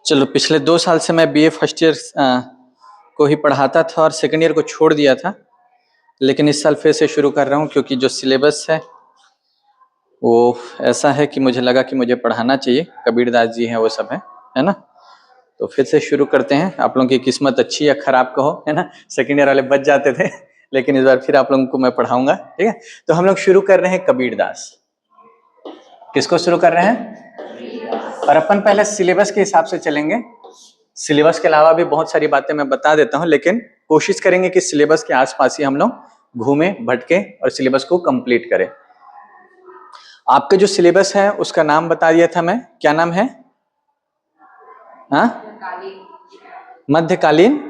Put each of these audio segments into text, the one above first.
चलो, पिछले 2 साल से मैं बीए फर्स्ट ईयर को ही पढ़ाता था और सेकंड ईयर को छोड़ दिया था, लेकिन इस साल फिर से शुरू कर रहा हूँ क्योंकि जो सिलेबस है वो ऐसा है कि मुझे लगा कि मुझे पढ़ाना चाहिए। कबीरदास जी हैं, वो सब है ना। तो फिर से शुरू करते हैं। आप लोगों की किस्मत अच्छी या खराब कहो, है ना। सेकंड ईयर वाले बच जाते थे लेकिन इस बार फिर आप लोगों को मैं पढ़ाऊंगा, ठीक है। तो हम लोग शुरू कर रहे हैं कबीरदास। किसको शुरू कर रहे हैं? और अपन पहले सिलेबस के हिसाब से चलेंगे। सिलेबस के अलावा भी बहुत सारी बातें मैं बता देता हूं, लेकिन कोशिश करेंगे कि सिलेबस के आसपास ही हम लोग घूमे भटके और सिलेबस को कंप्लीट करें। आपके जो सिलेबस है उसका नाम बता दिया था मैं, क्या नाम है? मध्यकालीन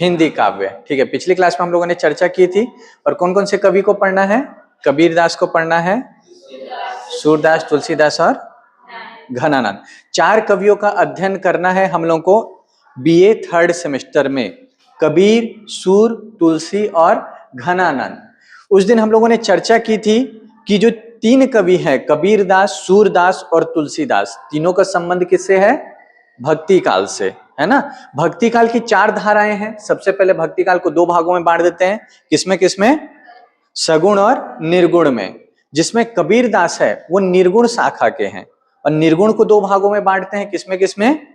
हिंदी काव्य, ठीक है। पिछली क्लास में हम लोगों ने चर्चा की थी। और कौन कौन से कवि को पढ़ना है? कबीरदास को पढ़ना है, सूरदास, तुलसीदास और घनानंद। 4 कवियों का अध्ययन करना है हम लोगों को बीए थर्ड सेमेस्टर में। कबीर, सूर, तुलसी और घनानंद। उस दिन हम लोगों ने चर्चा की थी कि जो 3 कवि हैं, कबीरदास, सूरदास और तुलसीदास, तीनों का संबंध किससे है? भक्ति काल से, है ना। भक्ति काल की 4 धाराएं हैं। सबसे पहले भक्ति काल को 2 भागों में बांट देते हैं। किसमें किसमें? सगुण और निर्गुण में। जिसमें कबीरदास है वो निर्गुण शाखा के हैं। और निर्गुण को 2 भागों में बांटते हैं। किसमें किसमें?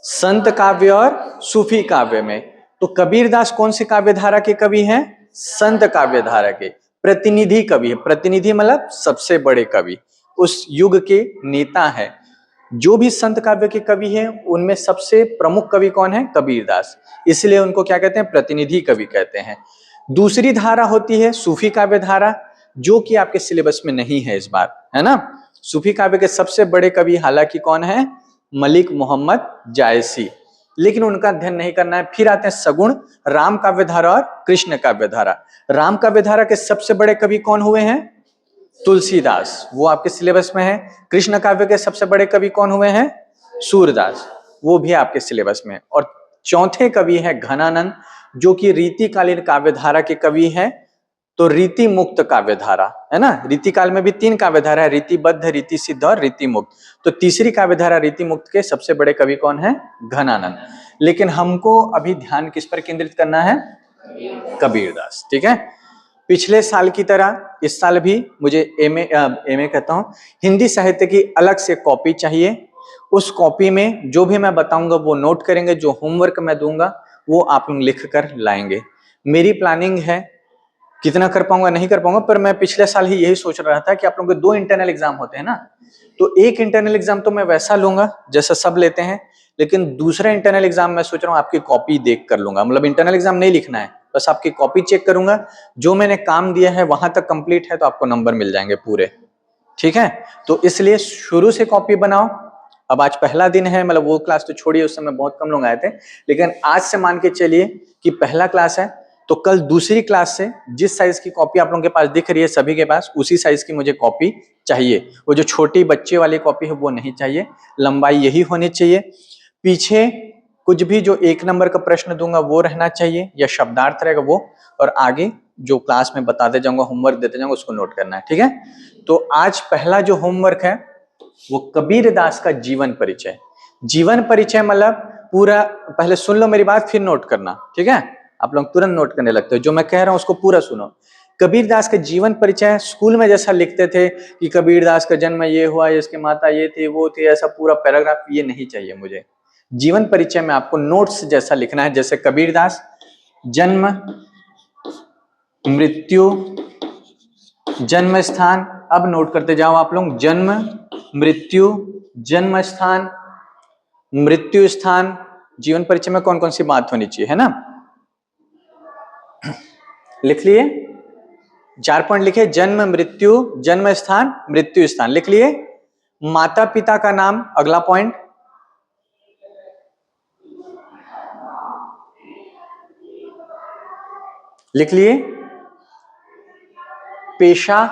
संत काव्य और सूफी काव्य में। तो कबीरदास कौन सी काव्य धारा के कवि हैं? संत काव्य धारा के प्रतिनिधि कवि है। प्रतिनिधि मतलब सबसे बड़े कवि, उस युग के नेता है। जो भी संत काव्य के कवि हैं उनमें सबसे प्रमुख कवि कौन है? कबीरदास। इसलिए उनको क्या कहते हैं? प्रतिनिधि कवि कहते हैं। दूसरी धारा होती है सूफी काव्य धारा, जो कि आपके सिलेबस में नहीं है इस बार, है ना। सूफी काव्य के सबसे बड़े कवि हालांकि कौन है? मलिक मोहम्मद जायसी, लेकिन उनका अध्ययन नहीं करना है। फिर आते हैं सगुण, राम काव्य धारा और कृष्ण काव्य धारा। राम काव्य धारा के सबसे बड़े कवि कौन हुए हैं? तुलसीदास, वो आपके सिलेबस में है। कृष्ण काव्य के सबसे बड़े कवि कौन हुए हैं? सूरदास, वो भी आपके सिलेबस में है। और चौथे कवि है घनानंद, जो कि रीतिकालीन काव्य धारा के कवि हैं। तो रीति मुक्त काव्य धारा, है ना। रीति काल में भी 3 काव्य धारा है, रीतिबद्ध, रीति सिद्ध और रीति मुक्त। तो तीसरी काव्य धारा रीति मुक्त के सबसे बड़े कवि कौन है? घनानंद। लेकिन हमको अभी ध्यान किस पर केंद्रित करना है? कबीरदास, ठीक है। पिछले साल की तरह इस साल भी मुझे एमए कहता हूं, हिंदी साहित्य की अलग से कॉपी चाहिए। उस कॉपी में जो भी मैं बताऊंगा वो नोट करेंगे, जो होमवर्क मैं दूंगा वो आप लोग लिख कर लाएंगे। मेरी प्लानिंग है, कितना कर पाऊंगा नहीं कर पाऊंगा, पर मैं पिछले साल ही यही सोच रहा था कि आप लोगों के 2 इंटरनल एग्जाम होते हैं ना, तो एक इंटरनल एग्जाम तो मैं वैसा लूंगा जैसा सब लेते हैं, लेकिन दूसरा इंटरनल एग्जाम मैं सोच रहा हूँ आपकी कॉपी देख कर लूंगा। मतलब इंटरनल एग्जाम नहीं लिखना है, बस आपकी कॉपी चेक करूंगा। जो मैंने काम दिया है वहां तक कंप्लीट है तो आपको नंबर मिल जाएंगे पूरे, ठीक है। तो इसलिए शुरू से कॉपी बनाओ। अब आज पहला दिन है, मतलब वो क्लास तो छोड़िए, उस समय बहुत कम लोग आए थे, लेकिन आज से मान के चलिए कि पहला क्लास है, तो कल दूसरी क्लास से जिस साइज की कॉपी आप लोगों के पास दिख रही है सभी के पास, उसी साइज की मुझे कॉपी चाहिए। वो जो छोटी बच्चे वाली कॉपी है वो नहीं चाहिए, लंबाई यही होनी चाहिए। पीछे कुछ भी जो 1 नंबर का प्रश्न दूंगा वो रहना चाहिए या शब्दार्थ रहेगा वो, और आगे जो क्लास में बताते जाऊंगा, होमवर्क देते जाऊंगा, उसको नोट करना है, ठीक है। तो आज पहला जो होमवर्क है वो कबीरदास का जीवन परिचय। जीवन परिचय मतलब पूरा, पहले सुन लो मेरी बात फिर नोट करना, ठीक है। आप लोग तुरंत नोट करने लगते हो, जो मैं कह रहा हूं उसको पूरा सुनो। कबीरदास का जीवन परिचय स्कूल में जैसा लिखते थे कि कबीरदास का जन्म ये हुआ, इसकी माता ये थी वो थी, ऐसा पूरा पैराग्राफ ये नहीं चाहिए मुझे। जीवन परिचय में आपको नोट्स जैसा लिखना है, जैसे कबीरदास जन्म, मृत्यु, जन्म स्थान। अब नोट करते जाओ आप लोग, जन्म, मृत्यु, जन्म स्थान, मृत्यु स्थान। जीवन परिचय में कौन कौन सी बात होनी चाहिए, है ना। लिख लिए? 4 पॉइंट लिखे, जन्म, मृत्यु, जन्म स्थान, मृत्यु स्थान, लिख लिए। माता पिता का नाम, अगला पॉइंट। लिख लिए। पेशा,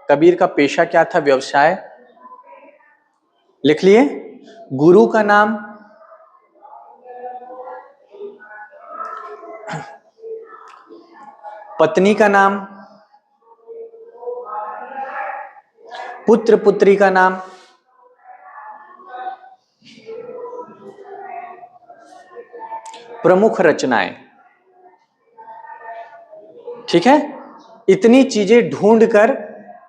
कबीर का पेशा क्या था, व्यवसाय, लिख लिए। गुरु का नाम, पत्नी का नाम, पुत्र पुत्री का नाम, प्रमुख रचनाएं, ठीक है। इतनी चीजें ढूंढ कर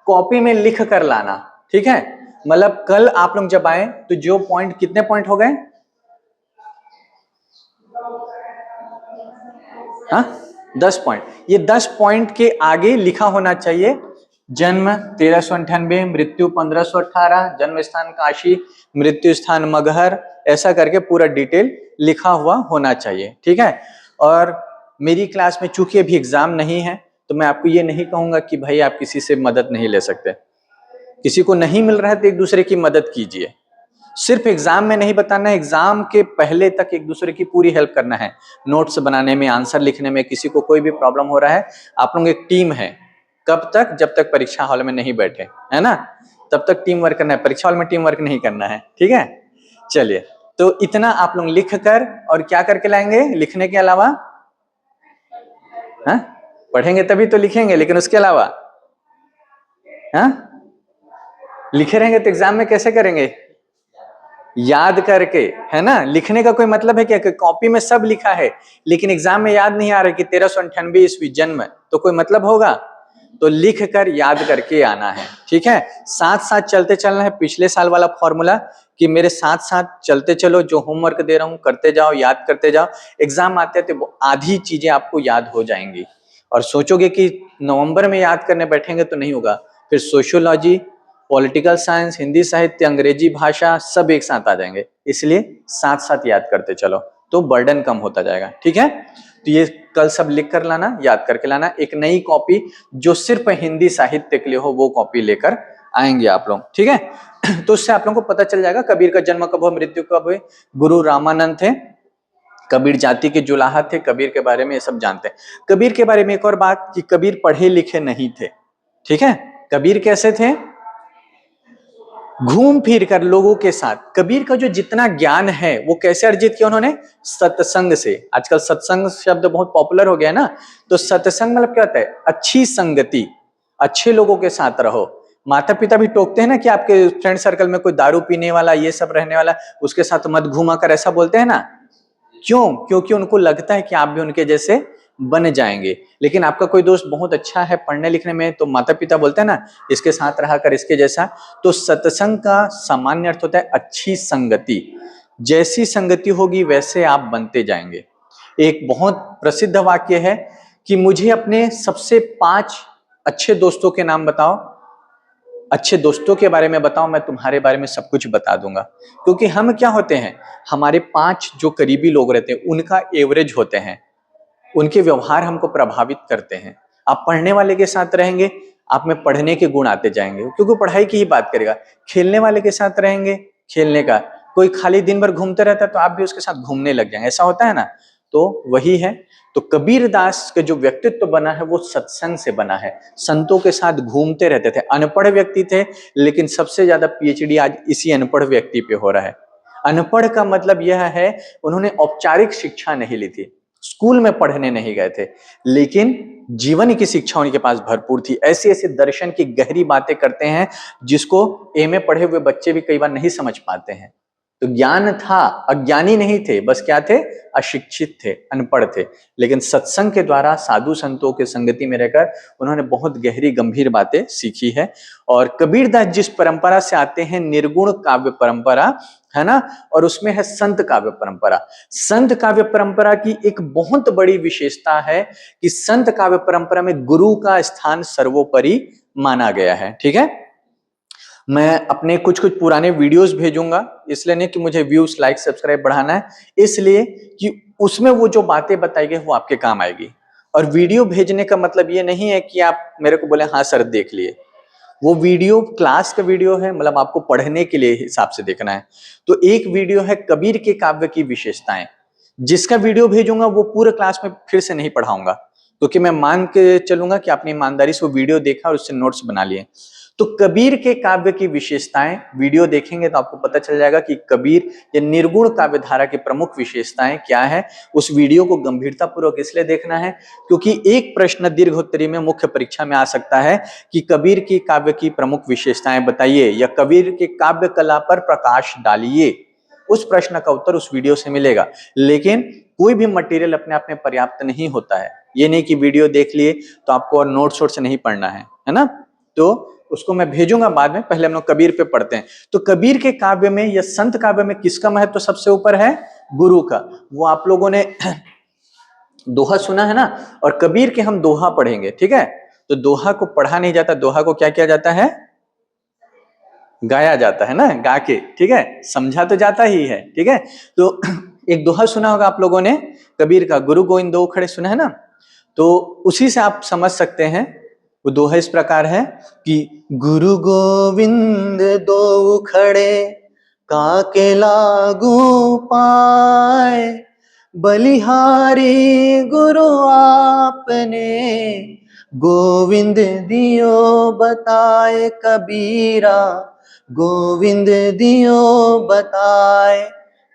कॉपी में लिख कर लाना, ठीक है। मतलब कल आप लोग जब आए तो जो पॉइंट, कितने पॉइंट हो गए? हाँ, 10 पॉइंट। ये 10 पॉइंट के आगे लिखा होना चाहिए जन्म 1398, मृत्यु 1518, जन्म स्थान काशी, मृत्यु स्थान मगहर, ऐसा करके पूरा डिटेल लिखा हुआ होना चाहिए, ठीक है। और मेरी क्लास में चूंकि अभी एग्जाम नहीं है तो मैं आपको ये नहीं कहूंगा कि भाई आप किसी से मदद नहीं ले सकते। किसी को नहीं मिल रहा है तो एक दूसरे की मदद कीजिए। सिर्फ एग्जाम में नहीं बताना है, एग्जाम के पहले तक एक दूसरे की पूरी हेल्प करना है। नोट्स बनाने में, आंसर लिखने में, किसी को कोई भी प्रॉब्लम हो रहा है, आप लोग एक टीम है। कब तक? जब तक परीक्षा हॉल में नहीं बैठे, है ना, तब तक टीम वर्क करना है। परीक्षा हॉल में टीम वर्क नहीं करना है, ठीक है। चलिए, तो इतना आप लोग लिख कर और क्या करके लाएंगे? लिखने के अलावा, हाँ, पढ़ेंगे तभी तो लिखेंगे, लेकिन उसके अलावा, हाँ, लिखे रहेंगे तो एग्जाम में कैसे करेंगे? याद करके, है ना। लिखने का कोई मतलब है क्या? कि कॉपी में सब लिखा है लेकिन एग्जाम में याद नहीं आ रहा कि 1398 ईस्वी जन्म, तो कोई मतलब होगा? तो लिख कर याद करके आना है, ठीक है। साथ साथ चलते चलना है। पिछले साल वाला फॉर्मूला कि मेरे साथ साथ चलते चलो, जो होमवर्क दे रहा हूं करते जाओ, याद करते जाओ। एग्जाम आते तो आधी चीजें आपको याद हो जाएंगी। और सोचोगे कि नवंबर में याद करने बैठेंगे तो नहीं होगा। फिर सोशियोलॉजी, पॉलिटिकल साइंस, हिंदी साहित्य, अंग्रेजी भाषा सब एक साथ आ जाएंगे। इसलिए साथ साथ याद करते चलो तो बर्डन कम होता जाएगा, ठीक है। तो ये कल सब लिख कर लाना, याद करके लाना। एक नई कॉपी जो सिर्फ हिंदी साहित्य के लिए हो वो कॉपी लेकर आएंगे आप लोग, ठीक है। तो उससे आप लोगों को पता चल जाएगा कबीर का जन्म कब हुआ, मृत्यु कब हुई। गुरु रामानंद थे, कबीर जाति के जुलाहा थे। कबीर के बारे में ये सब जानते हैं। कबीर के बारे में एक और बात कि कबीर पढ़े लिखे नहीं थे, ठीक है। कबीर कैसे थे? घूम फिर कर लोगों के साथ। कबीर का जो जितना ज्ञान है वो कैसे अर्जित किया उन्होंने? सत्संग से। आजकल सत्संग शब्द बहुत पॉपुलर हो गया है ना, तो सत्संग मतलब क्या होता है? अच्छी संगति, अच्छे लोगों के साथ रहो। माता पिता भी टोकते हैं ना कि आपके फ्रेंड सर्कल में कोई दारू पीने वाला, ये सब रहने वाला, उसके साथ मत घुमा कर, ऐसा बोलते हैं ना। क्यों? क्योंकि उनको लगता है कि आप भी उनके जैसे बन जाएंगे। लेकिन आपका कोई दोस्त बहुत अच्छा है पढ़ने लिखने में, तो माता पिता बोलते हैं ना इसके साथ रहा कर, इसके जैसा। तो सत्संग का सामान्य अर्थ होता है अच्छी संगति। जैसी संगति होगी वैसे आप बनते जाएंगे। एक बहुत प्रसिद्ध वाक्य है कि मुझे अपने सबसे 5 अच्छे दोस्तों के नाम बताओ, अच्छे दोस्तों के बारे में बताओ, मैं तुम्हारे बारे में सब कुछ बता दूंगा। क्योंकि हम क्या होते हैं, हमारे 5 जो करीबी लोग रहते हैं उनका एवरेज होते हैं, उनके व्यवहार हमको प्रभावित करते हैं। आप पढ़ने वाले के साथ रहेंगे, आप में पढ़ने के गुण आते जाएंगे क्योंकि पढ़ाई की ही बात करेगा। खेलने वाले के साथ रहेंगे, खेलने का, कोई खाली दिन भर घूमते रहता है तो आप भी उसके साथ घूमने लग जाएंगे, ऐसा होता है ना। तो वही है। तो कबीर दास का जो व्यक्तित्व बना है वो सत्संग से बना है। संतों के साथ घूमते रहते थे। अनपढ़ व्यक्ति थे लेकिन सबसे ज्यादा पीएचडी आज इसी अनपढ़ व्यक्ति पे हो रहा है। अनपढ़ का मतलब यह है उन्होंने औपचारिक शिक्षा नहीं ली थी, स्कूल में पढ़ने नहीं गए थे, लेकिन जीवन की शिक्षा उनके पास भरपूर थी। ऐसे ऐसे दर्शन की गहरी बातें करते हैं जिसको एमए पढ़े हुए बच्चे भी कई बार नहीं समझ पाते हैं। तो ज्ञान था, अज्ञानी नहीं थे, बस क्या थे? अशिक्षित थे, अनपढ़ थे। लेकिन सत्संग के द्वारा साधु संतों के संगति में रहकर उन्होंने बहुत गहरी गंभीर बातें सीखी है। और कबीरदास जिस परंपरा से आते हैं, निर्गुण काव्य परंपरा है ना, और उसमें है संत काव्य परंपरा। संत काव्य परंपरा की एक बहुत बड़ी विशेषता है कि संत काव्य परंपरा में गुरु का स्थान सर्वोपरि माना गया है, ठीक है। मैं अपने कुछ पुराने वीडियोस भेजूंगा, इसलिए नहीं कि मुझे व्यूज, लाइक, सब्सक्राइब बढ़ाना है, इसलिए कि उसमें वो जो बातें बताई गई वो आपके काम आएगी। और वीडियो भेजने का मतलब ये नहीं है कि आप मेरे को बोले हाँ सर देख लिए। वो वीडियो क्लास का वीडियो है, मतलब आपको पढ़ने के लिए हिसाब से देखना है। तो एक वीडियो है कबीर के काव्य की विशेषताएं, जिसका वीडियो भेजूंगा वो पूरे क्लास में फिर से नहीं पढ़ाऊंगा, क्योंकि मैं मान के चलूंगा कि आपने ईमानदारी से वो वीडियो देखा और उससे नोट्स बना लिए। तो कबीर के काव्य की विशेषताएं वीडियो देखेंगे तो आपको पता चल जाएगा कि कबीर या निर्गुण काव्य धारा की प्रमुख विशेषताएं क्या है। उस वीडियो को गंभीरता पूर्वक इसलिए देखना है क्योंकि एक प्रश्न दीर्घोत्तरी में मुख्य परीक्षा में आ सकता है कि कबीर की काव्य की प्रमुख विशेषताएं बताइए या कबीर के काव्य कला पर प्रकाश डालिए। उस प्रश्न का उत्तर उस वीडियो से मिलेगा। लेकिन कोई भी मटेरियल अपने आप में पर्याप्त नहीं होता है। ये नहीं कि वीडियो देख लिए तो आपको और नोट्स वोट्स नहीं पढ़ना है ना। तो उसको मैं भेजूंगा बाद में, पहले हम लोग कबीर पे पढ़ते हैं। तो कबीर के काव्य में या संत काव्य में किसका महत्व सबसे ऊपर है? गुरु का। वो आप लोगों ने दोहा सुना है ना, और कबीर के हम दोहा पढ़ेंगे, ठीक है। तो दोहा को पढ़ा नहीं जाता, दोहा को क्या किया जाता है? गाया जाता है ना, गा के, ठीक है। समझा तो जाता ही है, ठीक है। तो एक दोहा सुना होगा आप लोगों ने कबीर का, गुरु गोविंद दो खड़े, सुना है ना। तो उसी से आप समझ सकते हैं। वो दोहा इस प्रकार है कि गुरु गोविंद दो खड़े काके लागू पाए, बलिहारी गुरु आपने गोविंद दियो बताए, कबीरा गोविंद दियो बताए।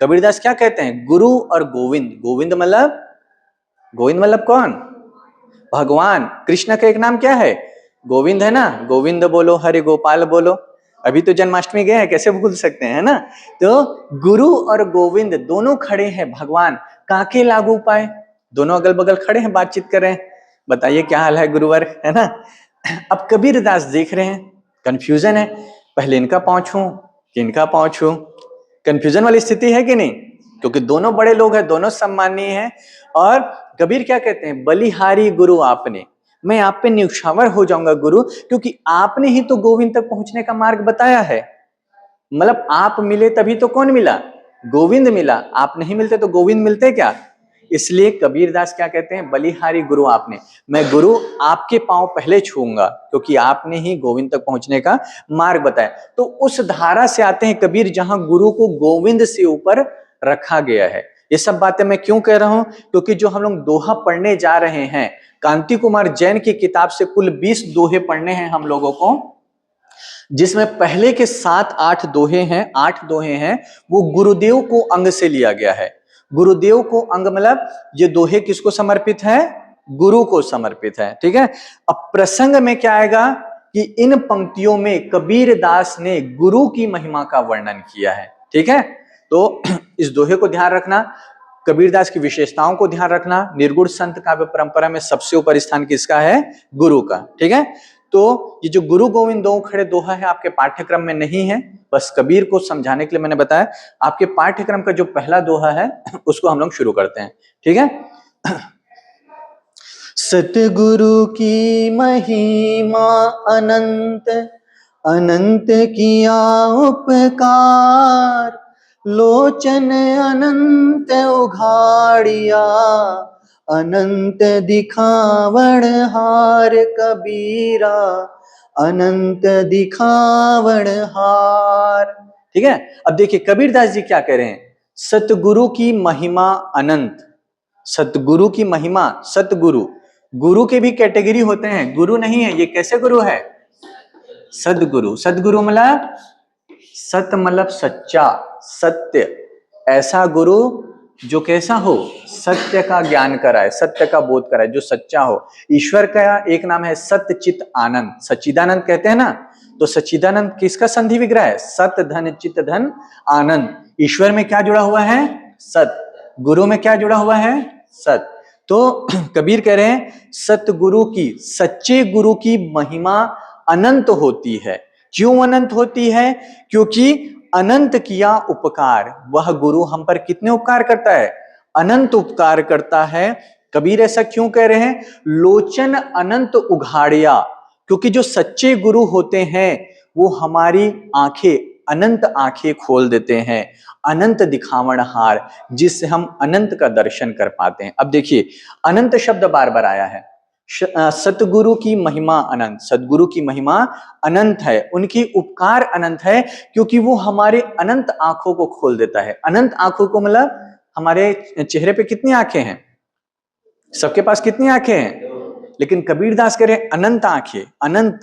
कबीरदास क्या कहते हैं? गुरु और गोविंद। गोविंद मतलब कौन? भगवान। कृष्ण का एक नाम क्या है? गोविंद है ना। गोविंद बोलो, हरि गोपाल बोलो। अभी तो जन्माष्टमी गए हैं, कैसे भूल सकते हैं, है ना। तो गुरु और गोविंद दोनों खड़े हैं, भगवान काके लागू पाए, दोनों अगल बगल खड़े हैं, बातचीत कर रहे हैं। बताइए क्या हाल है गुरुवर, है ना। अब कबीरदास देख रहे हैं, कंफ्यूजन है, पहले इनका पांव छूं कि इनका पांव छूं। कंफ्यूजन वाली स्थिति है कि नहीं? क्योंकि दोनों बड़े लोग हैं, दोनों सम्माननीय हैं। और कबीर क्या कहते हैं? बलिहारी गुरु आपने, मैं आप पे न्यौछावर हो जाऊंगा गुरु, क्योंकि आपने ही तो गोविंद तक पहुंचने का मार्ग बताया है। मतलब आप मिले तभी तो कौन मिला? गोविंद मिला। आप नहीं मिलते तो गोविंद मिलते क्या? इसलिए कबीरदास क्या कहते हैं? बलिहारी गुरु आपने, मैं गुरु आपके पांव पहले छूंगा, क्योंकि आपने ही गोविंद तक पहुंचने का मार्ग बताया। तो उस धारा से आते हैं कबीर, जहां गुरु को गोविंद से ऊपर रखा गया है। ये सब बातें मैं क्यों कह रहा हूं? क्योंकि जो हम लोग दोहा पढ़ने जा रहे हैं, कांति कुमार जैन की किताब से कुल 20 दोहे पढ़ने हैं हम लोगों को, जिसमें पहले के 7-8 दोहे हैं, 8 दोहे हैं, वो गुरुदेव को अंग से लिया गया है। गुरुदेव को अंग मतलब ये दोहे किसको समर्पित है? गुरु को समर्पित है, ठीक है। अब प्रसंग में क्या आएगा कि इन पंक्तियों में कबीर दास ने गुरु की महिमा का वर्णन किया है, ठीक है। तो इस दोहे को ध्यान रखना, कबीरदास की विशेषताओं को ध्यान रखना। निर्गुण संत काव्य परंपरा में सबसे ऊपर स्थान किसका है? गुरु का, ठीक है। तो ये जो गुरु गोविंद दो खड़े दोहा है आपके पाठ्यक्रम में नहीं है, बस कबीर को समझाने के लिए मैंने बताया। आपके पाठ्यक्रम का जो पहला दोहा है उसको हम लोग शुरू करते हैं, ठीक है। सतगुरु की महिमा अनंत, अनंत किया उपकार, लोचन अनंत उघाड़िया, अनंत दिखावण हार, कबीरा अनंत दिखावण हार, ठीक है। अब देखिए कबीरदास जी क्या कह रहे हैं? सतगुरु की महिमा अनंत। सतगुरु की महिमा, सतगुरु, गुरु के भी कैटेगरी होते हैं, गुरु नहीं है ये, कैसे गुरु है? सदगुरु। सदगुरु मतलब, सत मतलब सच्चा, सत्य, ऐसा गुरु जो कैसा हो? सत्य का ज्ञान कराए, सत्य का बोध कराए, जो सच्चा हो। ईश्वर का एक नाम है सत्य चित आनंद, सच्चिदानंद कहते हैं ना। तो सच्चिदानंद किसका संधि विग्रह है? सत धन चित धन आनंद। ईश्वर में क्या जुड़ा हुआ है? सत। गुरु में क्या जुड़ा हुआ है? सत। तो कबीर कह रहे हैं सतगुरु की, सच्चे गुरु की महिमा अनंत होती है। क्यों अनंत होती है? क्योंकि अनंत किया उपकार। वह गुरु हम पर कितने उपकार करता है? अनंत उपकार करता है। कबीर ऐसा क्यों कह रहे हैं? लोचन अनंत उघाड़िया, क्योंकि जो सच्चे गुरु होते हैं वो हमारी आंखें, अनंत आंखें खोल देते हैं, अनंत दिखावण हार, जिससे हम अनंत का दर्शन कर पाते हैं। अब देखिए अनंत शब्द बार बार आया है। सतगुरु की महिमा अनंत, सतगुरु की महिमा अनंत है, उनकी उपकार अनंत है, क्योंकि वो हमारे अनंत आंखों को खोल देता है। अनंत आंखों को मतलब हमारे चेहरे पे कितनी आंखें हैं? सबके पास कितनी आंखें हैं? लेकिन कबीरदास कह रहे हैं अनंत आंखें, अनंत,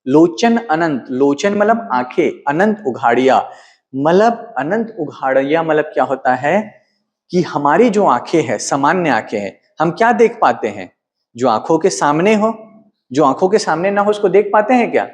लोचन अनंत, लोचन मतलब आंखें, अनंत उघाड़िया मतलब, अनंत उघाड़िया मतलब क्या होता है कि हमारी जो आंखें हैं, सामान्य आंखें हैं, हम क्या देख पाते हैं? जो आंखों के सामने हो, जो आंखों के सामने ना हो उसको देख पाते हैं क्या?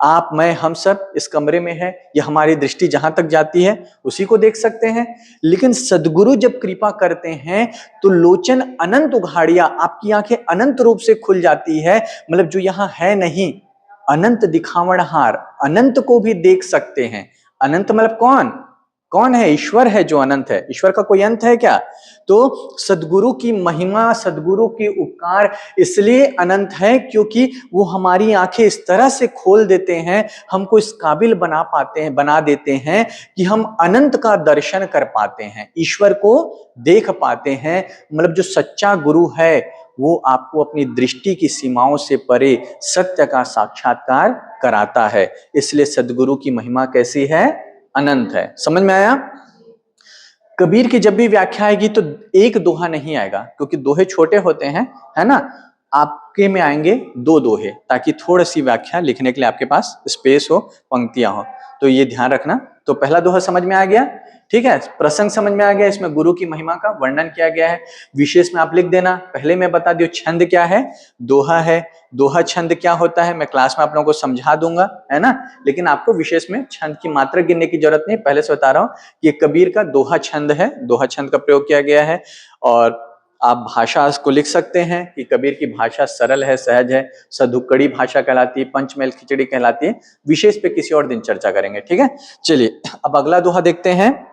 आप, मैं, हम सब इस कमरे में है, ये हमारी दृष्टि जहां तक जाती है उसी को देख सकते हैं। लेकिन सद्गुरु जब कृपा करते हैं तो लोचन अनंत उघाड़िया, आपकी आंखें अनंत रूप से खुल जाती है, मतलब जो यहाँ है नहीं, अनंत दिखावनहार, अनंत को भी देख सकते हैं। अनंत मतलब कौन? कौन है? ईश्वर है जो अनंत है। ईश्वर का कोई अंत है क्या? तो सद्गुरु की महिमा, सद्गुरु के उपकार इसलिए अनंत है क्योंकि वो हमारी आंखें इस तरह से खोल देते हैं, हमको इस काबिल बना पाते हैं, बना देते हैं कि हम अनंत का दर्शन कर पाते हैं, ईश्वर को देख पाते हैं। मतलब जो सच्चा गुरु है वो आपको अपनी दृष्टि की सीमाओं से परे सत्य का साक्षात्कार कराता है। इसलिए सद्गुरु की महिमा कैसी है? अनंत है। समझ में आया? कबीर की जब भी व्याख्या आएगी तो एक दोहा नहीं आएगा, क्योंकि दोहे छोटे होते हैं, है ना। आपके में आएंगे दो दोहे, ताकि थोड़ी सी व्याख्या लिखने के लिए आपके पास स्पेस हो, पंक्तियां हो। तो ये ध्यान रखना। तो पहला दोहा समझ में आ गया, ठीक है। प्रसंग समझ में आ गया, इसमें गुरु की महिमा का वर्णन किया गया है। विशेष में आप लिख देना। पहले मैं बता दूं छंद क्या है, दोहा है। दोहा छंद क्या होता है मैं क्लास में आप लोगों को समझा दूंगा, है ना। लेकिन आपको विशेष में छंद की मात्रा गिनने की जरूरत नहीं, पहले से बता रहा हूं। ये कबीर का दोहा छंद है, दोहा छंद का प्रयोग किया गया है। और आप भाषा को लिख सकते हैं कि कबीर की भाषा सरल है, सहज है, सधुक्कड़ी भाषा कहलाती है, पंचमेल खिचड़ी कहलाती है। विशेष पे किसी और दिन चर्चा करेंगे, ठीक है। चलिए अब अगला दोहा देखते हैं।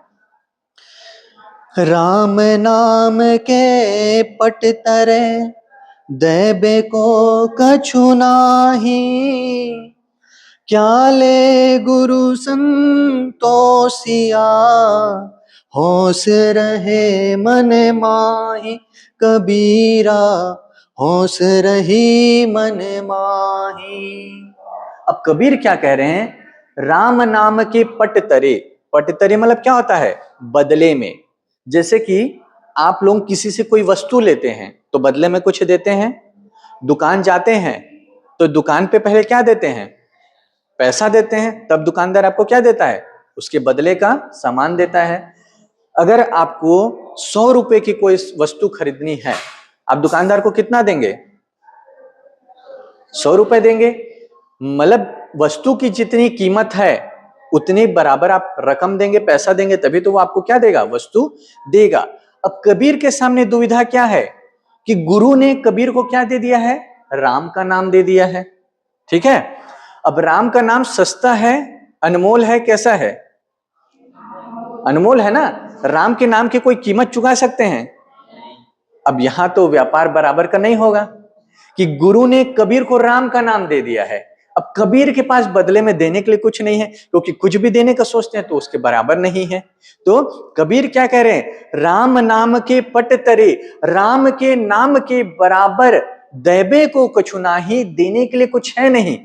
राम नाम के पट तरे दैबे को कछु नाही, क्या ले गुरु संतोषिया होश रहे मन माही, कबीरा होश रही मन माही। अब कबीर क्या कह रहे हैं? राम नाम के पट तरे, पट तरे मतलब क्या होता है? बदले में। जैसे कि आप लोग किसी से कोई वस्तु लेते हैं तो बदले में कुछ देते हैं, दुकान जाते हैं तो दुकान पे पहले क्या देते हैं? पैसा देते हैं, तब दुकानदार आपको क्या देता है? उसके बदले का सामान देता है। अगर आपको 100 रुपए की कोई वस्तु खरीदनी है, आप दुकानदार को कितना देंगे? 100 रुपए देंगे। मतलब वस्तु की जितनी कीमत है उतनी बराबर आप रकम देंगे, पैसा देंगे, तभी तो वो आपको क्या देगा? वस्तु देगा। अब कबीर के सामने दुविधा क्या है कि गुरु ने कबीर को क्या दे दिया है? राम का नाम दे दिया है, ठीक है। अब राम का नाम सस्ता है, अनमोल है, कैसा है? अनमोल है ना। राम के नाम की कोई कीमत चुका सकते हैं? अब यहां तो व्यापार बराबर का नहीं होगा कि गुरु ने कबीर को राम का नाम दे दिया है, अब कबीर के पास बदले में देने के लिए कुछ नहीं है, क्योंकि कुछ भी देने का सोचते हैं तो उसके बराबर नहीं है। तो कबीर क्या कह रहे हैं? राम नाम के पट तरे, राम के नाम के बराबर दैबे को कछु नाही, देने के लिए कुछ है नहीं।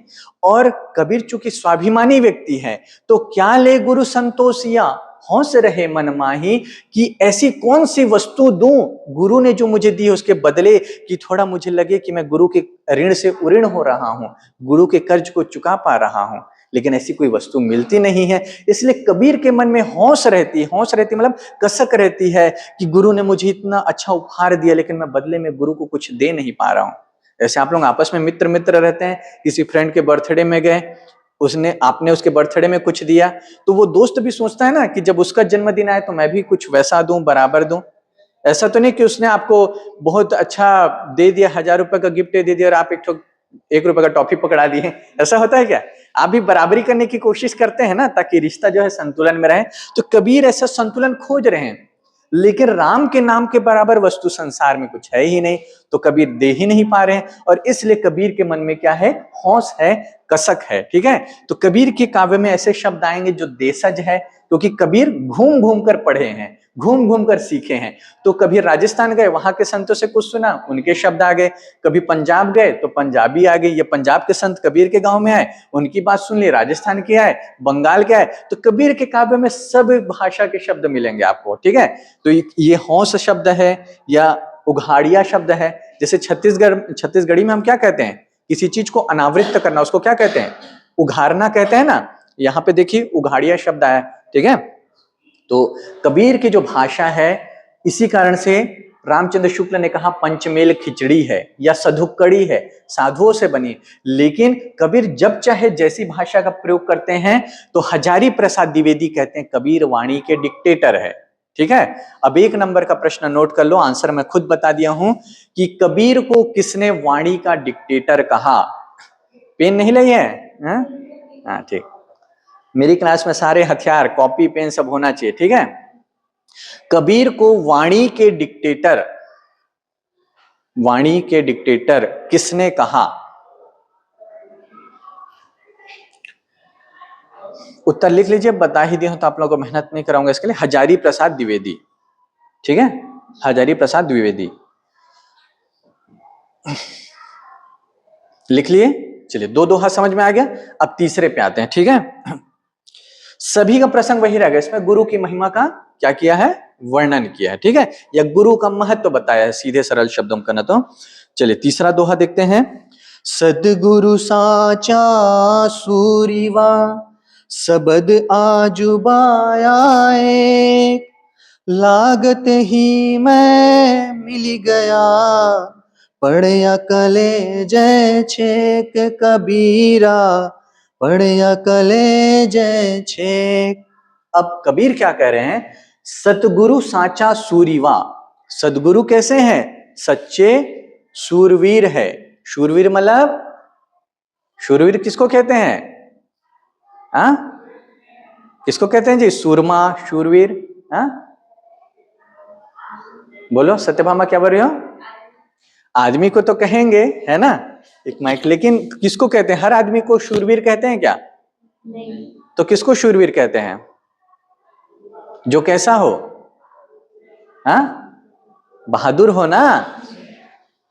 और कबीर चूंकि स्वाभिमानी व्यक्ति है तो क्या ले गुरु संतोषिया होश रहे मन माही, कि ऐसी कौन सी वस्तु दूं गुरु ने जो मुझे दी उसके बदले कि थोड़ा मुझे लगे कि मैं गुरु के ऋण से उऋण हो रहा हूं, गुरु के कर्ज को चुका पा रहा हूं। लेकिन ऐसी कोई वस्तु मिलती नहीं है। इसलिए कबीर के मन में होश रहती मतलब कसक रहती है कि गुरु ने मुझे इतना अच्छा उपहार दिया लेकिन मैं बदले में गुरु को कुछ दे नहीं पा रहा हूं। ऐसे आप लोग आपस में मित्र मित्र रहते हैं, किसी फ्रेंड के बर्थडे में गए, आपने उसके बर्थडे में कुछ दिया तो वो दोस्त भी सोचता है ना कि जब उसका जन्मदिन आए तो मैं भी कुछ वैसा दूं, बराबर दूं। ऐसा तो नहीं कि उसने आपको बहुत अच्छा दे दिया, 1000 रुपए का गिफ्ट दे दिया और आप 1 रुपए का टॉफी पकड़ा दिए। ऐसा होता है क्या? आप भी बराबरी करने की कोशिश करते हैं ना, ताकि रिश्ता जो है संतुलन में रहे। तो कबीर ऐसा संतुलन खोज रहे हैं, लेकिन राम के नाम के बराबर वस्तु संसार में कुछ है ही नहीं, तो कबीर दे ही नहीं पा रहे हैं। और इसलिए कबीर के मन में क्या है? होश है, कसक है, ठीक है। तो कबीर के काव्य में ऐसे शब्द आएंगे जो देशज है, क्योंकि कबीर घूम घूम कर पढ़े हैं, घूम घूम कर सीखे हैं। तो कभी राजस्थान गए, वहां के संतों से कुछ सुना, उनके शब्द आ गए। कभी पंजाब गए तो पंजाबी आ गए, ये पंजाब के संत कबीर के गांव में आए, उनकी बात सुन ली। राजस्थान के आए, बंगाल के आए, तो कबीर के काव्य में सब भाषा के शब्द मिलेंगे आपको, ठीक है। तो ये होश शब्द है या उघाड़िया शब्द है। जैसे छत्तीसगढ़ी में हम क्या कहते हैं? किसी चीज को अनावृत करना, उसको क्या कहते हैं? उघाड़ना कहते हैं ना। यहाँ पे देखिए उघाड़िया शब्द आया, ठीक है। तो कबीर की जो भाषा है, इसी कारण से रामचंद्र शुक्ल ने कहा पंचमेल खिचड़ी है या सधुक्कड़ी है, साधुओं से बनी। लेकिन कबीर जब चाहे जैसी भाषा का प्रयोग करते हैं तो हजारी प्रसाद द्विवेदी कहते हैं कबीर वाणी के डिक्टेटर है। ठीक है, अब 1 नंबर का प्रश्न नोट कर लो, आंसर मैं खुद बता दिया हूं कि कबीर को किसने वाणी का डिक्टेटर कहा। पेन नहीं लिए है? हाँ ठीक, मेरी क्लास में सारे हथियार कॉपी पेन सब होना चाहिए। ठीक है, कबीर को वाणी के डिक्टेटर किसने कहा? उत्तर लिख लीजिए, बता ही दिया तो आप लोगों को मेहनत नहीं कराऊंगा इसके लिए। हजारी प्रसाद द्विवेदी। ठीक है, हजारी प्रसाद द्विवेदी लिख लिए। चलिए, 2 दोहा समझ में आ गया। अब तीसरे पे आते हैं। ठीक है, सभी का प्रसंग वही रह गया, इसमें गुरु की महिमा का क्या किया है? वर्णन किया है। ठीक है, या गुरु का महत्व तो बताया है, सीधे सरल शब्दों में कहना तो। चलिए तीसरा दोहा देखते हैं। सदगुरु साचा सूरीवा सबद आजुबाया एक, लागत ही मैं मिल गया पढ़या कले जय छेक कबीरा पढ़या कले जय छेक। अब कबीर क्या कह रहे हैं? सतगुरु साचा सूरीवा। सदगुरु कैसे हैं? सच्चे शूरवीर है। शूरवीर मतलब, शूरवीर किसको कहते हैं? हाँ, किसको कहते हैं जी? सूरमा, शूरवीर। हाँ बोलो सत्यभामा, क्या बोल रही हो? आदमी को तो कहेंगे, है ना, एक माइक, लेकिन किसको कहते हैं? हर आदमी को शूरवीर कहते हैं क्या? नहीं। तो किसको शूरवीर कहते हैं? जो कैसा हो? हाँ, बहादुर हो ना,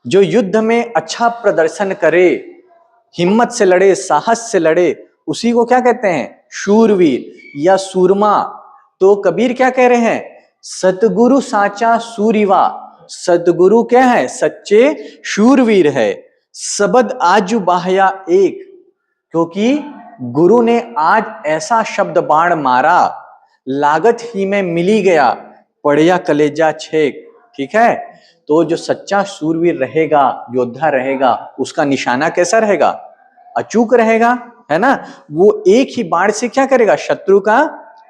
जो युद्ध में अच्छा प्रदर्शन करे, हिम्मत से लड़े, साहस से लड़े, उसी को क्या कहते हैं? शूरवीर या सूरमा। तो कबीर क्या कह रहे हैं? सतगुरु साचा सूरीवा। सतगुरु क्या है? सच्चे शूरवीर है। सबद आजु बाहया एक, क्योंकि गुरु ने आज ऐसा शब्द बाण मारा, लागत ही में मिली गया पढ़या कलेजा छेक। ठीक है, तो जो सच्चा शूरवीर रहेगा, योद्धा रहेगा, उसका निशाना कैसा रहेगा? अचूक रहेगा, है ना। वो एक ही बाण से क्या करेगा? शत्रु का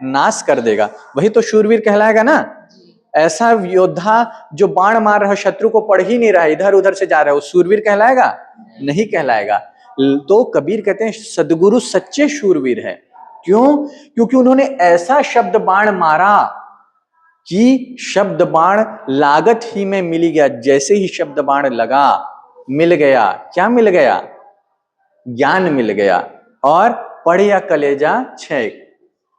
नाश कर देगा। वही तो शूरवीर कहलाएगा ना। ऐसा योद्धा जो बाण मार रहा है, शत्रु को पढ़ ही नहीं रहा है, इधर उधर से जा रहा है, वो शूरवीर कहलाएगा? नहीं कहलाएगा। तो कबीर कहते हैं सदगुरु सच्चे शूरवीर है। क्यों? क्योंकि उन्होंने ऐसा शब्द बाण मारा कि शब्द बाण लागत ही में मिल गया। जैसे ही शब्द बाण लगा, मिल गया, क्या मिल गया? ज्ञान मिल गया। और पढ़या कलेजा छेक,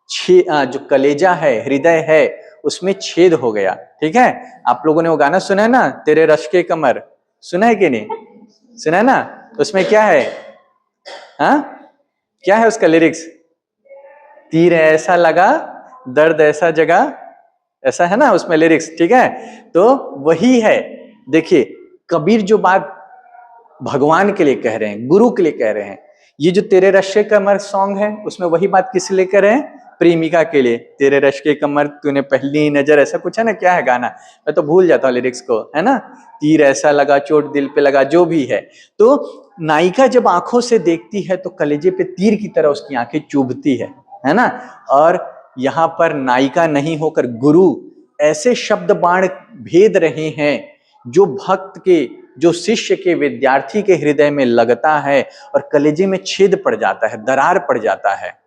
जो कलेजा है, हृदय है, उसमें छेद हो गया। ठीक है, आप लोगों ने वो गाना सुना है ना, तेरे रश के कमर, सुना है कि नहीं? सुना है ना? उसमें क्या है? हाँ, क्या है उसका लिरिक्स? तीर ऐसा लगा, दर्द ऐसा जगा, ऐसा है ना उसमें लिरिक्स। ठीक है, तो वही है। देखिए, कबीर जो बात भगवान के लिए कह रहे हैं, गुरु के लिए कह रहे हैं, ये जो तेरे रश्के कमर सॉन्ग है, उसमें वही बात किस लिए कर रहे हैं? प्रेमिका के लिए। तेरे रश्के कमर तूने पहली नजर, ऐसा कुछ है ना, क्या है गाना, मैं तो भूल जाता हूँ लिरिक्स को, है ना। तीर ऐसा लगा, चोट दिल पे लगा, जो भी है। तो नायिका जब आंखों से देखती है तो कलेजे पे तीर की तरह उसकी आंखें चुभती है ना। और यहाँ पर नायिका नहीं होकर गुरु ऐसे शब्द बाण भेद रहे हैं जो भक्त के, जो शिष्य के, विद्यार्थी के हृदय में लगता है और कलेजे में छेद पड़ जाता है, दरार पड़ जाता है।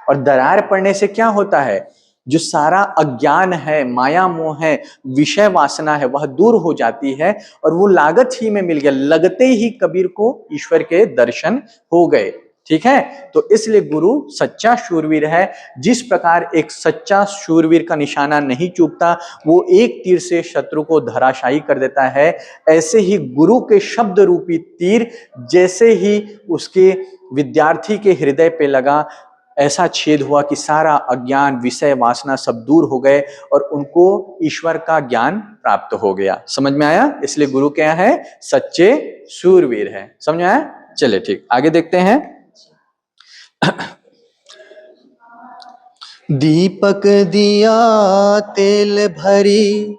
और दरार पड़ने से क्या होता है? जो सारा अज्ञान है, माया मोह है, विषय वासना है, वह दूर हो जाती है। और वो लागत ही में मिल गया, लगते ही कबीर को ईश्वर के दर्शन हो गए। ठीक है, तो इसलिए गुरु सच्चा शूरवीर है। जिस प्रकार एक सच्चा शूरवीर का निशाना नहीं चूकता, वो एक तीर से शत्रु को धराशायी कर देता है, ऐसे ही गुरु के शब्द रूपी तीर जैसे ही उसके विद्यार्थी के हृदय पे लगा, ऐसा छेद हुआ कि सारा अज्ञान, विषय वासना सब दूर हो गए और उनको ईश्वर का ज्ञान प्राप्त हो गया। समझ में आया? इसलिए गुरु क्या है? सच्चे शूरवीर है। समझ में आया? चलिए ठीक, आगे देखते हैं। दीपक दिया तेल भरी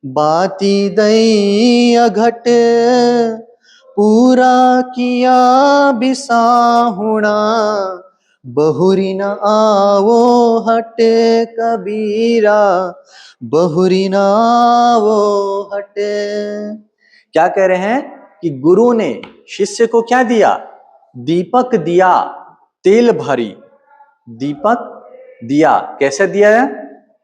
बाती दई अघट पूरा किया बिसाहुणा बहुरी न आवो हट कबीरा बहुरी न आवो हट। क्या कह रहे हैं कि गुरु ने शिष्य को क्या दिया? दीपक दिया, तेल भरी। दीपक दिया कैसे दिया है?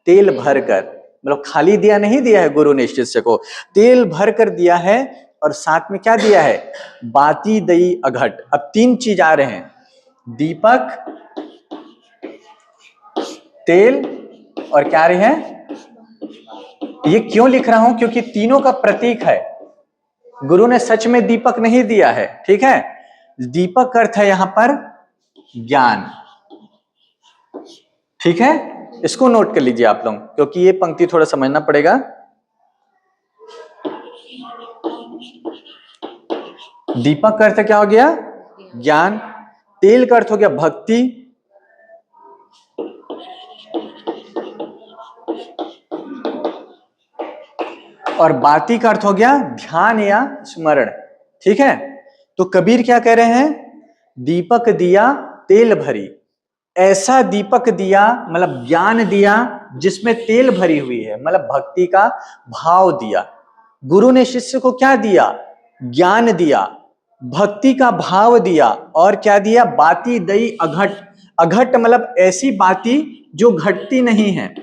तेल भरकर, मतलब खाली दिया नहीं दिया है गुरु ने शिष्य को, तेल भरकर दिया है। और साथ में क्या दिया है? बाती दई अघट। अब 3 चीज आ रहे हैं, दीपक, तेल और क्या रहे हैं? ये क्यों लिख रहा हूं? क्योंकि तीनों का प्रतीक है। गुरु ने सच में दीपक नहीं दिया है, ठीक है। दीपक का अर्थ है यहां पर ज्ञान, ठीक है। इसको नोट कर लीजिए आप लोग, क्योंकि ये पंक्ति थोड़ा समझना पड़ेगा। दीपक का अर्थ क्या हो गया? ज्ञान। तेल का अर्थ हो गया भक्ति। और बाती का अर्थ हो गया ध्यान या स्मरण, ठीक है। तो कबीर क्या कह रहे हैं? दीपक दिया, तेल भरी। ऐसा दीपक दिया मतलब ज्ञान दिया जिसमें तेल भरी हुई है, मतलब भक्ति का भाव दिया। गुरु ने शिष्य को क्या दिया? ज्ञान दिया, भक्ति का भाव दिया, और क्या दिया? बाती दई अघट। अघट मतलब ऐसी बाती जो घटती नहीं है।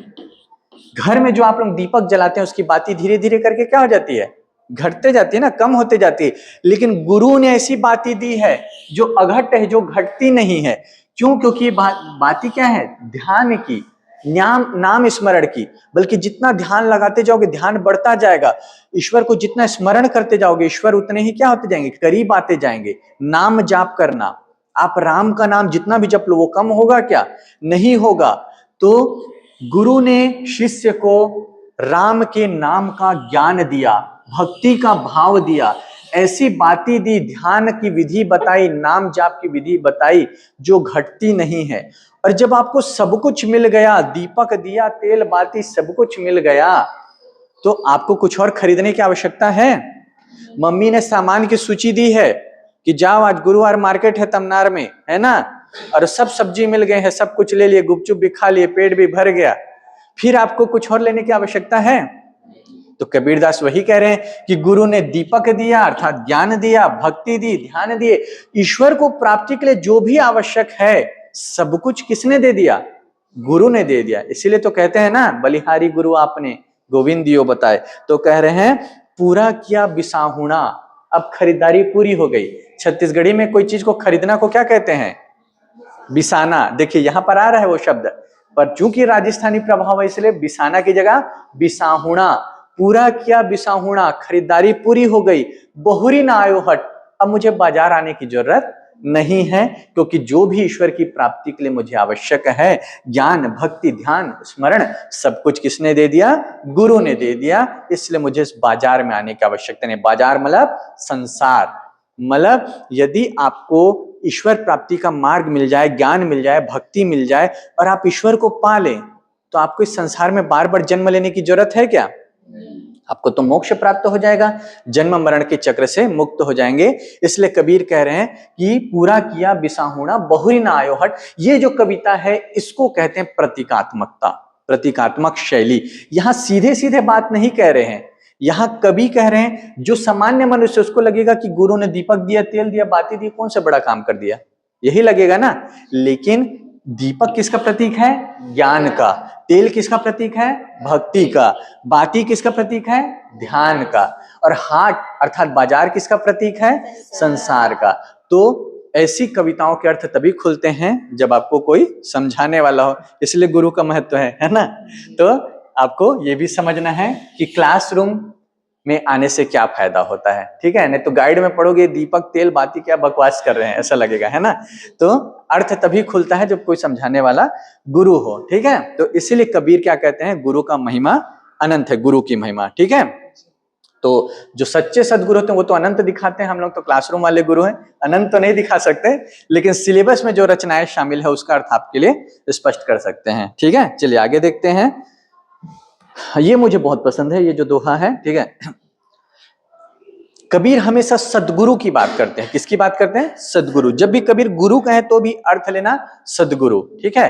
घर में जो आप लोग दीपक जलाते हैं उसकी बाती धीरे धीरे करके क्या हो जाती है? घटते जाती है ना, कम होते जाती है। लेकिन गुरु ने ऐसी बाती दी है जो अघट है, जो घटती नहीं है। क्यों? क्योंकि बाती क्या है? ध्यान की, नाम स्मरण की। बल्कि जितना ध्यान लगाते जाओगे ध्यान बढ़ता जाएगा। ईश्वर को जितना स्मरण करते जाओगे ईश्वर उतने ही क्या होते जाएंगे? करीब आते जाएंगे। नाम जाप करना, आप राम का नाम जितना भी जप लो वो कम होगा क्या? नहीं होगा। तो गुरु ने शिष्य को राम के नाम का ज्ञान दिया, भक्ति का भाव दिया, ऐसी बातें दी, ध्यान की विधि बताई, नाम जाप की विधि बताई जो घटती नहीं है। और जब आपको सब कुछ मिल गया, दीपक दिया, तेल बाती सब कुछ मिल गया, तो आपको कुछ और खरीदने की आवश्यकता है? मम्मी ने सामान की सूची दी है कि जाओ आज गुरुवार मार्केट है तमनार में, है ना, और सब सब्जी मिल गए हैं, सब कुछ ले लिए, गुपचुप भी खा लिए, पेट भी भर गया, फिर आपको कुछ और लेने की आवश्यकता है? तो कबीरदास वही कह रहे हैं कि गुरु ने दीपक दिया अर्थात ज्ञान दिया, भक्ति दी, ध्यान दिए। ईश्वर को प्राप्ति के लिए जो भी आवश्यक है सब कुछ किसने दे दिया? गुरु ने दे दिया। इसीलिए तो कहते हैं ना, बलिहारी गुरु आपने गोविंद दियो बताए। तो कह रहे हैं पूरा किया बिसाहुणा, अब खरीदारी पूरी हो गई। छत्तीसगढ़ी में कोई चीज को खरीदना को क्या कहते हैं? बिसाना। देखिए यहां पर आ रहा है वो शब्द, पर चूंकि राजस्थानी प्रभाव है इसलिए बिसाना की जगह बिसाहुणा। पूरा किया बिसाहुणा, खरीदारी पूरी हो गई। बहुरी ना आयो हट, अब मुझे बाजार आने की जरूरत नहीं है, क्योंकि जो भी ईश्वर की प्राप्ति के लिए मुझे आवश्यक है, ज्ञान, भक्ति, ध्यान, स्मरण, सब कुछ किसने दे दिया? गुरु ने दे दिया। इसलिए मुझे इस बाजार में आने की आवश्यकता नहीं। बाजार मतलब संसार, मतलब यदि आपको ईश्वर प्राप्ति का मार्ग मिल जाए, ज्ञान मिल जाए, भक्ति मिल जाए और आप ईश्वर को पा लें, तो आपको इस संसार में बार बार जन्म लेने की जरूरत है क्या? आपको तो मोक्ष प्राप्त हो जाएगा, जन्म मरण के चक्र से मुक्त हो जाएंगे। इसलिए कबीर कह रहे हैं कि पूरा किया बिसाहुणा बहुरी ना आयो हट। ये जो कविता है इसको कहते हैं प्रतीकात्मकता, प्रतीकात्मक शैली। यहां सीधे सीधे बात नहीं कह रहे हैं, यहां कवि कह रहे हैं जो सामान्य मनुष्य उसको लगेगा कि गुरु ने दीपक दिया, तेल दिया, बाती दी, कौन सा बड़ा काम कर दिया, यही लगेगा ना। लेकिन दीपक किसका प्रतीक है? ज्ञान का। तेल किसका प्रतीक है? भक्ति का। बाती किसका प्रतीक है? ध्यान का। और हाट अर्थात बाजार किसका प्रतीक है? संसार का। तो ऐसी कविताओं के अर्थ तभी खुलते हैं जब आपको कोई समझाने वाला हो, इसलिए गुरु का महत्व है ना। तो आपको ये भी समझना है कि क्लासरूम में आने से क्या फायदा होता है, ठीक है। नहीं तो गाइड में पढ़ोगे दीपक तेल बाती क्या बकवास कर रहे हैं ऐसा लगेगा, है ना। तो अर्थ तभी खुलता है जब कोई समझाने वाला गुरु हो, ठीक है। तो इसीलिए कबीर क्या कहते हैं, गुरु का महिमा अनंत है, गुरु की महिमा, ठीक है। तो जो सच्चे सदगुरु होते हैं वो तो अनंत दिखाते हैं, हम लोग तो क्लासरूम वाले गुरु हैं, अनंत तो नहीं दिखा सकते, लेकिन सिलेबस में जो रचनाएं शामिल है उसका अर्थ आपके लिए स्पष्ट कर सकते हैं, ठीक है। चलिए आगे देखते हैं। ये मुझे बहुत पसंद है, ये जो दोहा है, ठीक है। कबीर हमेशा सदगुरु की बात करते हैं। किसकी बात करते हैं? सदगुरु। जब भी कबीर गुरु कहे तो भी अर्थ लेना सदगुरु, ठीक है।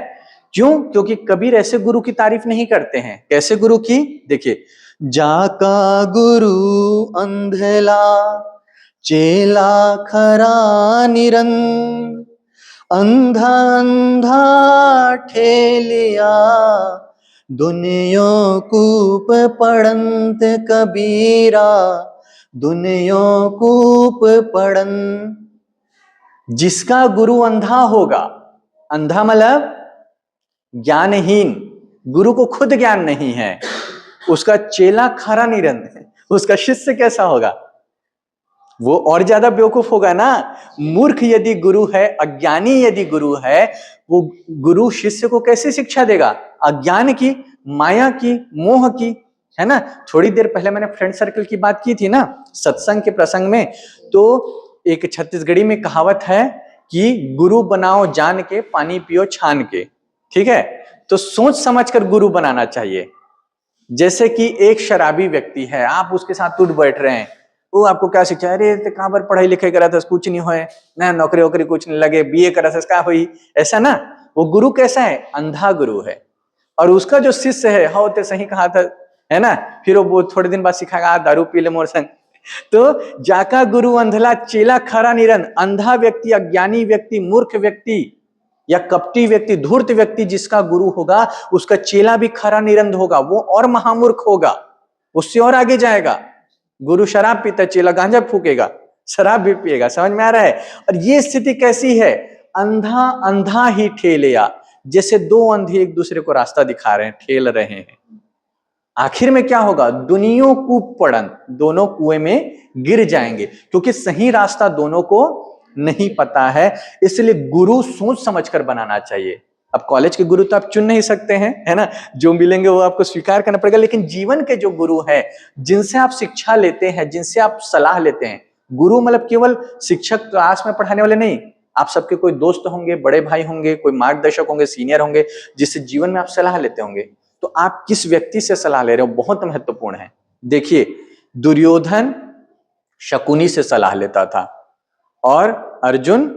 क्यों? क्योंकि कबीर ऐसे गुरु की तारीफ नहीं करते हैं। कैसे गुरु की? देखिए, जाका गुरु अंधला चेला खरा निरंद, अंधा अंधा ठेलिया दुनिया कूप पड़ंत कबीरा, दुनिया कूप पड़न। जिसका गुरु अंधा होगा, अंधा मतलब ज्ञानहीन, गुरु को खुद ज्ञान नहीं है, उसका चेला खरा निरंद है, उसका शिष्य कैसा होगा? वो और ज्यादा बेवकूफ होगा ना। मूर्ख यदि गुरु है, अज्ञानी यदि गुरु है, वो गुरु शिष्य को कैसे शिक्षा देगा? अज्ञान की, माया की, मोह की, है ना। थोड़ी देर पहले मैंने फ्रेंड सर्कल की बात की थी ना सत्संग के प्रसंग में, तो एक छत्तीसगढ़ी में कहावत है कि गुरु बनाओ जान के, पानी पियो छान के, ठीक है। तो सोच समझ कर गुरु बनाना चाहिए। जैसे कि एक शराबी व्यक्ति है, आप उसके साथ उठ बैठ रहे हैं, वो आपको क्या शिक्षा? अरे कहाँ पर पढ़ाई लिखाई करा था, कुछ नहीं होए ना, नौकरी वोकरी कुछ नहीं लगे, बीए करा था, क्या हुई? ऐसा ना। वो गुरु कैसा है? अंधा गुरु है। और उसका जो शिष्य है, हाँ ते सही कहा था, है ना, फिर वो थोड़े दिन बाद सिखाएगा दारू पी ले मोर संग। तो जाका गुरु अंधला चेला खरा निरंद, अंधा व्यक्ति, अज्ञानी व्यक्ति, मूर्ख व्यक्ति या कपटी व्यक्ति, धूर्त व्यक्ति जिसका गुरु होगा, उसका चेला भी खरा निरंद होगा, वो और महामूर्ख होगा, उससे और आगे जाएगा। गुरु शराब पीता, चेला गांजा फूकेगा, शराब भी पिएगा। समझ में आ रहा है? और ये स्थिति कैसी है? अंधा अंधा ही ठेलिया, जैसे दो अंधे एक दूसरे को रास्ता दिखा रहे हैं, ठेल रहे हैं। आखिर में क्या होगा? दुनियों कूप पड़न, दोनों कुएं में गिर जाएंगे, क्योंकि सही रास्ता दोनों को नहीं पता है। इसलिए गुरु सोच समझकर बनाना चाहिए। अब कॉलेज के गुरु तो आप चुन नहीं सकते हैं, है ना, जो मिलेंगे वो आपको स्वीकार करना पड़ेगा। लेकिन जीवन के जो गुरु है, जिनसे आप शिक्षा लेते हैं, जिनसे आप सलाह लेते हैं, गुरु मतलब केवल शिक्षक क्लास में पढ़ाने वाले नहीं, आप सबके कोई दोस्त होंगे, बड़े भाई होंगे, कोई मार्गदर्शक होंगे, सीनियर होंगे, जिससे जीवन में आप सलाह लेते होंगे। तो आप किस व्यक्ति से सलाह ले रहे हो, बहुत महत्वपूर्ण है। देखिए, दुर्योधन शकुनी से सलाह लेता था और अर्जुन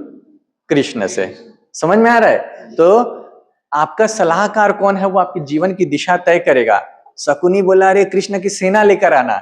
कृष्ण से। समझ में आ रहा है? तो आपका सलाहकार कौन है, वो आपके जीवन की दिशा तय करेगा। शकुनी बोला अरे कृष्ण की सेना लेकर आना,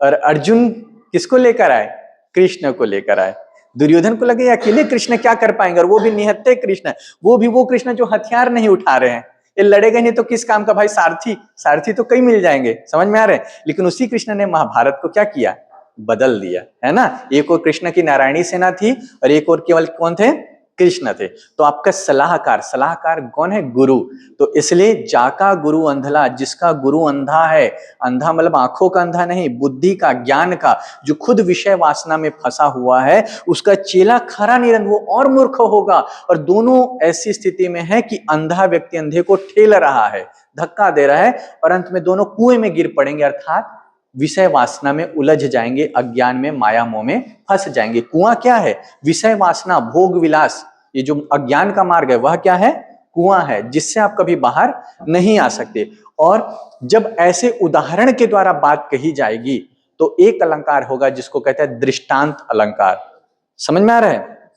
और अर्जुन किसको लेकर आए? कृष्ण को लेकर आए। दुर्योधन को लगे अकेले कृष्ण क्या कर पाएंगे, और वो भी निहत्थे कृष्ण, वो कृष्ण जो हथियार नहीं उठा रहे हैं, ये लड़ेगा नहीं तो किस काम का भाई? सारथी तो कई मिल जाएंगे। समझ में आ रहे हैं? लेकिन उसी कृष्ण ने महाभारत को क्या किया? बदल दिया, है ना। एक और कृष्ण की नारायणी सेना थी और एक और केवल कौन थे? कृष्ण थे। तो आपका सलाहकार कौन है? गुरु। तो इसलिए जाका गुरु अंधला, जिसका गुरु अंधा है, अंधा मतलब आंखों का अंधा नहीं, बुद्धि का, ज्ञान का, जो खुद विषय वासना में फंसा हुआ है, उसका चेला खरा निरंद, वो और मूर्ख होगा। और दोनों ऐसी स्थिति में है कि अंधा व्यक्ति अंधे को ठेल रहा है, धक्का दे रहा है, और अंत में दोनों कुएं में गिर पड़ेंगे, अर्थात विषय वासना में उलझ जाएंगे, अज्ञान में, माया मोह में फंस जाएंगे। कुआं क्या है? विषय वासना, भोग विलास, ये जो अज्ञान का मार्ग है, वह क्या है? कुआं है, जिससे आप कभी बाहर नहीं आ सकते। और जब ऐसे उदाहरण के द्वारा बात कही जाएगी तो एक अलंकार होगा जिसको कहते हैं दृष्टांत अलंकार। समझ में आ रहा है?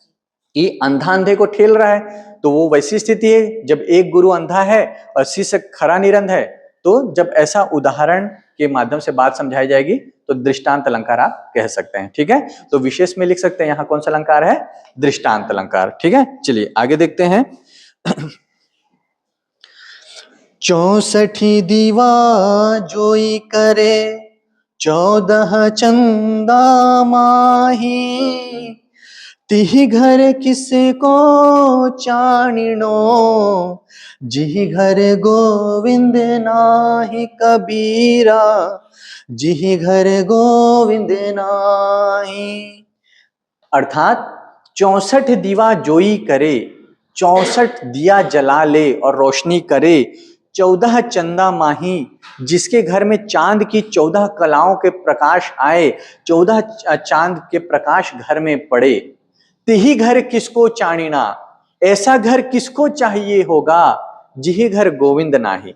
ये अंधा अंधे को ठेल रहा है, तो वो वैसी स्थिति है जब एक गुरु अंधा है और शिष्य खरा निरंध है। तो जब ऐसा उदाहरण के माध्यम से बात समझाई जाएगी तो दृष्टांत अलंकार आप कह सकते हैं, ठीक है। तो विशेष में लिख सकते हैं, यहां कौन सा अलंकार है? दृष्टांत अलंकार, ठीक है। चलिए आगे देखते हैं। 64 दीवा जोई करे 14 चंदा माही, तिहि घर किसे को चाणिनो, जिहि घर गोविंद नाही कबीरा, जिहि घर गोविंद नाही। अर्थात 64 दीवा जोई करे, 64 दिया जला ले और रोशनी करे, 14 चंदा माही, जिसके घर में चांद की 14 कलाओं के प्रकाश आए, 14 चांद के प्रकाश घर में पड़े। तिही घर किसको चाणिना, ऐसा घर किसको चाहिए होगा, जिही घर गोविंद नाही।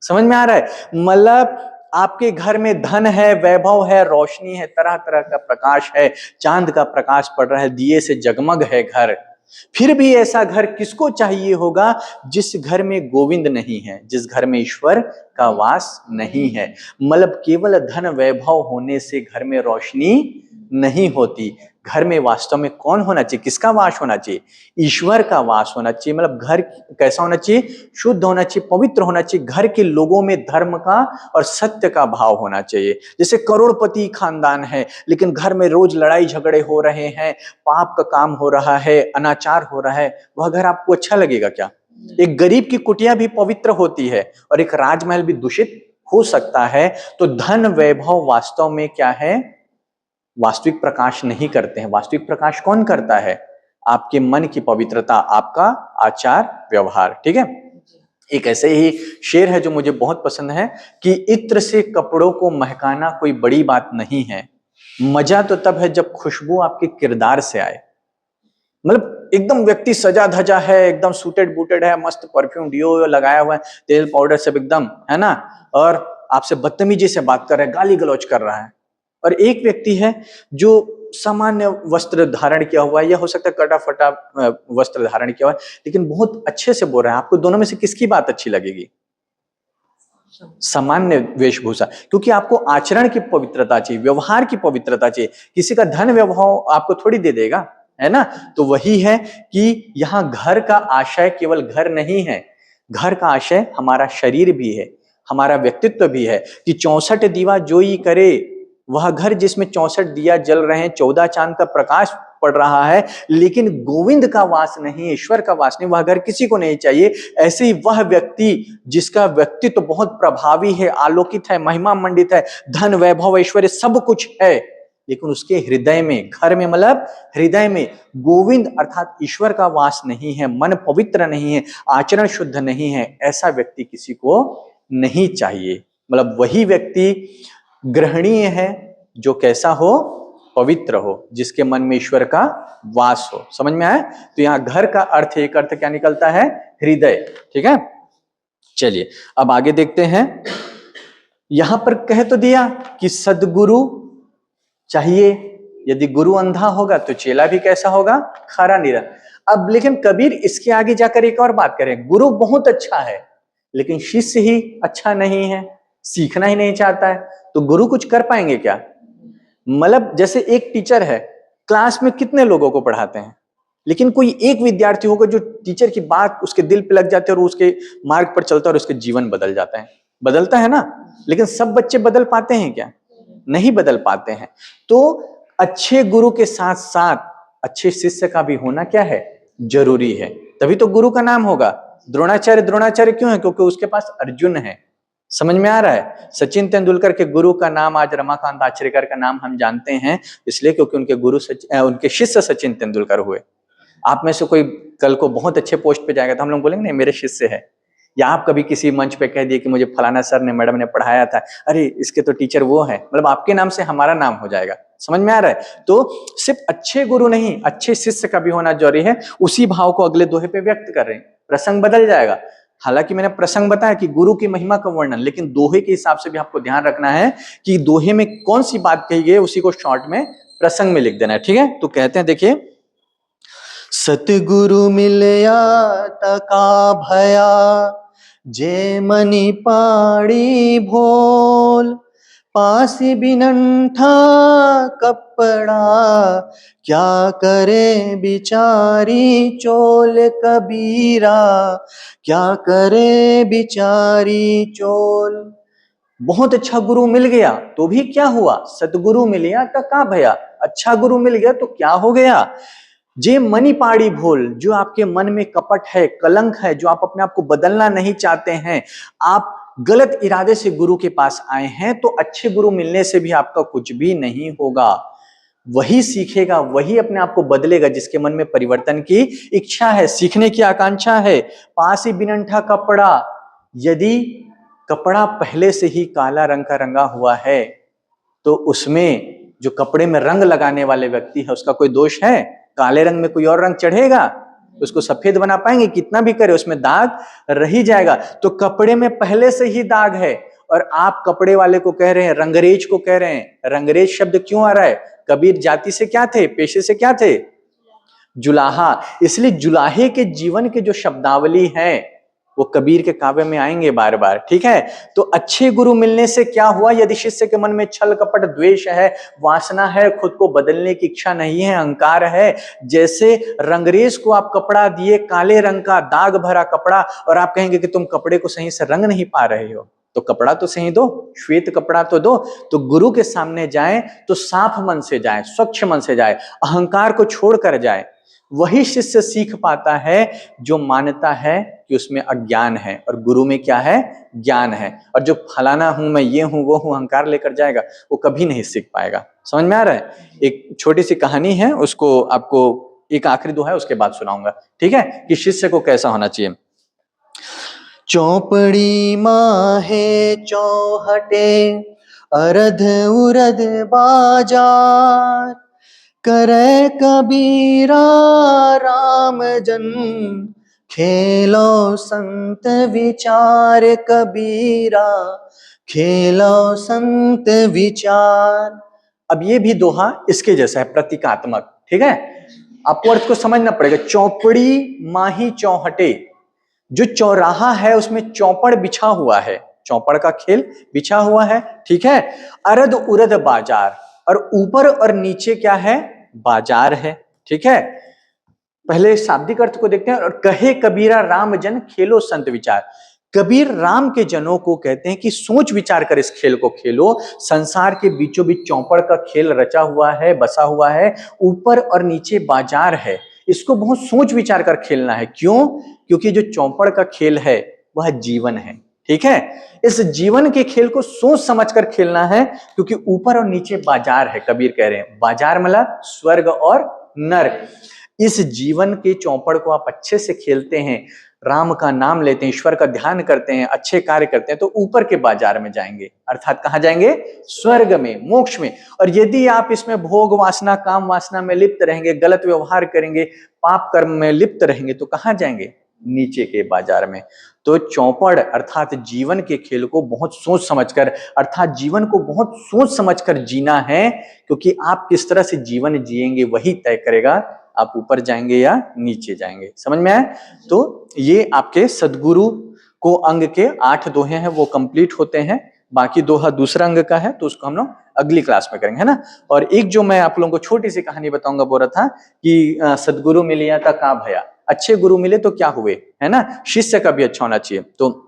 समझ में आ रहा है? मतलब आपके घर में धन है, वैभव है, रोशनी है, तरह तरह का प्रकाश है, चांद का प्रकाश पड़ रहा है, दिए से जगमग है घर, फिर भी ऐसा घर किसको चाहिए होगा जिस घर में गोविंद नहीं है, जिस घर में ईश्वर का वास नहीं है। मतलब केवल धन वैभव होने से घर में रोशनी नहीं होती। घर में वास्तव में कौन होना चाहिए, किसका वास होना चाहिए? ईश्वर का वास होना चाहिए। मतलब घर कैसा होना चाहिए? शुद्ध होना चाहिए, पवित्र होना चाहिए। घर के लोगों में धर्म का और सत्य का भाव होना चाहिए। जैसे करोड़पति खानदान है लेकिन घर में रोज लड़ाई झगड़े हो रहे हैं, पाप का काम हो रहा है, अनाचार हो रहा है, वह घर आपको अच्छा लगेगा क्या? एक गरीब की कुटिया भी पवित्र होती है और एक राजमहल भी दूषित हो सकता है। तो धन वैभव वास्तव में क्या है? वास्तविक प्रकाश नहीं करते हैं। वास्तविक प्रकाश कौन करता है? आपके मन की पवित्रता, आपका आचार व्यवहार। ठीक है। एक ऐसे ही शेर है जो मुझे बहुत पसंद है कि इत्र से कपड़ों को महकाना कोई बड़ी बात नहीं है, मजा तो तब है जब खुशबू आपके किरदार से आए। मतलब एकदम व्यक्ति सजा धजा है, एकदम सूटेड बूटेड है, मस्त परफ्यूम डियो लगाया हुआ है, तेल पाउडर सब एकदम है ना, और आपसे बदतमीजी से बात कर रहा है, गाली गलौज कर रहा है। और एक व्यक्ति है जो सामान्य वस्त्र धारण किया हुआ है, या हो सकता है कटा फटा वस्त्र धारण किया हुआ है, लेकिन बहुत अच्छे से बोल रहा है। आपको दोनों में से किसकी बात अच्छी लगेगी? सामान्य वेशभूषा, क्योंकि आपको आचरण की पवित्रता चाहिए, व्यवहार की पवित्रता चाहिए। किसी का धन वैभव आपको थोड़ी दे देगा, है ना। तो वही है कि यहाँ घर का आशय केवल घर नहीं है, घर का आशय हमारा शरीर भी है, हमारा व्यक्तित्व भी है। कि 64 दीवा जोई करे, वह घर जिसमें 64 दिया जल रहे हैं, 14 चांद का प्रकाश पड़ रहा है, लेकिन गोविंद का वास नहीं, ईश्वर का वास नहीं, वह घर किसी को नहीं चाहिए। ऐसे ही वह व्यक्ति जिसका व्यक्तित्व तो बहुत प्रभावी है, आलोकित है, महिमा मंडित है, धन वैभव ऐश्वर्य सब कुछ है, लेकिन उसके हृदय में, घर में मतलब हृदय में गोविंद अर्थात ईश्वर का वास नहीं है, मन पवित्र नहीं है, आचरण शुद्ध नहीं है, ऐसा व्यक्ति किसी को नहीं चाहिए। मतलब वही व्यक्ति ग्रहणीय है जो कैसा हो? पवित्र हो, जिसके मन में ईश्वर का वास हो। समझ में आया? तो यहाँ घर का अर्थ, एक अर्थ क्या निकलता है? हृदय। ठीक है। चलिए अब आगे देखते हैं। यहां पर कह तो दिया कि सद्गुरु चाहिए, यदि गुरु अंधा होगा तो चेला भी कैसा होगा? खरा निरा। अब लेकिन कबीर इसके आगे जाकर एक और बात करें, गुरु बहुत अच्छा है लेकिन शिष्य ही अच्छा नहीं है, सीखना ही नहीं चाहता है, तो गुरु कुछ कर पाएंगे क्या? मतलब जैसे एक टीचर है, क्लास में कितने लोगों को पढ़ाते हैं, लेकिन कोई एक विद्यार्थी होगा जो टीचर की बात उसके दिल पे लग जाती है और उसके मार्ग पर चलता है और उसके जीवन बदल जाता है, बदलता है ना। लेकिन सब बच्चे बदल पाते हैं क्या? नहीं बदल पाते हैं। तो अच्छे गुरु के साथ साथ अच्छे शिष्य का भी होना क्या है? जरूरी है। तभी तो गुरु का नाम होगा। द्रोणाचार्य द्रोणाचार्य क्यों है? क्योंकि उसके पास अर्जुन है। समझ में आ रहा है? सचिन तेंदुलकर के गुरु का नाम आज रमाकांत आचरेकर का नाम हम जानते हैं, इसलिए क्योंकि उनके गुरु उनके शिष्य सचिन तेंदुलकर हुए। आप में से कोई कल को बहुत अच्छे पोस्ट पे जाएगा तो हम लोग बोलेंगे नहीं मेरे शिष्य है। या आप कभी किसी मंच पे कह दिए कि मुझे फलाना सर ने, मैडम ने पढ़ाया था, अरे इसके तो टीचर वो है, मतलब आपके नाम से हमारा नाम हो जाएगा। समझ में आ रहा है? तो सिर्फ अच्छे गुरु नहीं, अच्छे शिष्य का भी होना जरूरी है। उसी भाव को अगले दोहे पे व्यक्त कर रहे हैं। प्रसंग बदल जाएगा। हालांकि मैंने प्रसंग बताया कि गुरु की महिमा का वर्णन, लेकिन दोहे के हिसाब से भी आपको ध्यान रखना है कि दोहे में कौन सी बात कही गई, उसी को शॉर्ट में प्रसंग में लिख देना है। ठीक है। तो कहते हैं, देखिए, सतगुरु मिलया तका भया, जे मनी पाड़ी भोल, पासी बिनंठा कपड़ा, क्या करे बिचारी चोल कबीरा, क्या करे बिचारी चोल। बहुत अच्छा गुरु मिल गया तो भी क्या हुआ? सतगुरु मिलिया तो का भया, अच्छा गुरु मिल गया तो क्या हो गया? जे मनी पाड़ी भोल, जो आपके मन में कपट है, कलंक है, जो आप अपने आप को बदलना नहीं चाहते हैं, आप गलत इरादे से गुरु के पास आए हैं, तो अच्छे गुरु मिलने से भी आपका कुछ भी नहीं होगा। वही सीखेगा, वही अपने आप को बदलेगा जिसके मन में परिवर्तन की इच्छा है, सीखने की आकांक्षा है। पासी बिनंठा कपड़ा, यदि कपड़ा पहले से ही काला रंग का रंगा हुआ है तो उसमें जो कपड़े में रंग लगाने वाले व्यक्ति है उसका कोई दोष है? काले रंग में कोई और रंग चढ़ेगा? उसको सफेद बना पाएंगे? कितना भी करे उसमें दाग रह ही जाएगा। तो कपड़े में पहले से ही दाग है और आप कपड़े वाले को कह रहे हैं, रंगरेज को कह रहे हैं। रंगरेज शब्द क्यों आ रहा है? कबीर जाति से क्या थे, पेशे से क्या थे? जुलाहा। इसलिए जुलाहे के जीवन के जो शब्दावली है वो कबीर के काव्य में आएंगे बार बार। ठीक है, तो अच्छे गुरु मिलने से क्या हुआ? यदि शिष्य के मन में छल कपट द्वेष है, वासना है, खुद को बदलने की इच्छा नहीं है, अहंकार है, जैसे रंगरेज को आप कपड़ा दिए काले रंग का दाग भरा कपड़ा और आप कहेंगे कि तुम कपड़े को सही से रंग नहीं पा रहे हो, तो कपड़ा तो सही दो, श्वेत कपड़ा तो दो। तो गुरु के सामने जाए तो साफ मन से जाए, स्वच्छ मन से जाए, अहंकार को छोड़कर जाए। वही शिष्य सीख पाता है जो मानता है कि उसमें अज्ञान है और गुरु में क्या है? ज्ञान है। और जो फलाना हूं मैं, ये हूं वो हूं, अहंकार लेकर जाएगा, वो कभी नहीं सीख पाएगा। समझ में आ रहा है? एक छोटी सी कहानी है, उसको आपको एक आखिरी दोहा है उसके बाद सुनाऊंगा, ठीक है, कि शिष्य को कैसा होना चाहिए। चौपड़ी माहे चौहटे अरध उरध बाजार, करे कबीरा राम जन खेलो संत विचार। कबीरा खेलो संत विचार। अब ये भी दोहा इसके जैसा है, प्रतीकात्मक। ठीक है, आपको अर्थ को समझना पड़ेगा। चौपड़ी माही चौहटे, जो चौराहा है उसमें चौपड़ बिछा हुआ है, चौपड़ का खेल बिछा हुआ है। ठीक है, अरद उरद बाजार, और ऊपर और नीचे क्या है? बाजार है। ठीक है, पहले शाब्दिक अर्थ को देखते हैं। और कहे कबीरा राम जन खेलो संत विचार। कबीर राम के जनों को कहते हैं कि सोच विचार कर इस खेल को खेलो। संसार के बीचों बीच चौपड़ का खेल रचा हुआ है, बसा हुआ है, ऊपर और नीचे बाजार है, इसको बहुत सोच विचार कर खेलना है। क्यों? क्योंकि जो चौपड़ का खेल है वह जीवन है। ठीक है, इस जीवन के खेल को सोच समझ कर खेलना है, क्योंकि ऊपर और नीचे बाजार है। कबीर कह रहे हैं बाजार मतलब स्वर्ग और नरक। इस जीवन के चौपड़ को आप अच्छे से खेलते हैं, राम का नाम लेते हैं, ईश्वर का ध्यान करते हैं, अच्छे कार्य करते हैं, तो ऊपर के बाजार में जाएंगे, अर्थात कहां जाएंगे? स्वर्ग में, मोक्ष में। और यदि आप इसमें भोग वासना, काम वासना में लिप्त रहेंगे, गलत व्यवहार करेंगे, पाप कर्म में लिप्त रहेंगे, तो कहां जाएंगे? नीचे के बाजार में। तो चौपड़ अर्थात जीवन के खेल को बहुत सोच समझकर, अर्थात जीवन को बहुत सोच समझकर जीना है, क्योंकि आप किस तरह से जीवन जिएंगे वही तय करेगा आप ऊपर जाएंगे या नीचे जाएंगे। समझ में आया? तो ये आपके सद्गुरु को अंग के 8 दोहे हैं वो कंप्लीट होते हैं। बाकी दोहा दूसरा अंग का है, तो उसको हम लोग अगली क्लास में करेंगे, है ना। और एक जो मैं आप लोगों को छोटी सी कहानी बताऊंगा, बोल रहा था कि सदगुरु मिलिया था का भया। अच्छे गुरु मिले तो क्या हुए, है ना। शिष्य का भी अच्छा होना चाहिए। तो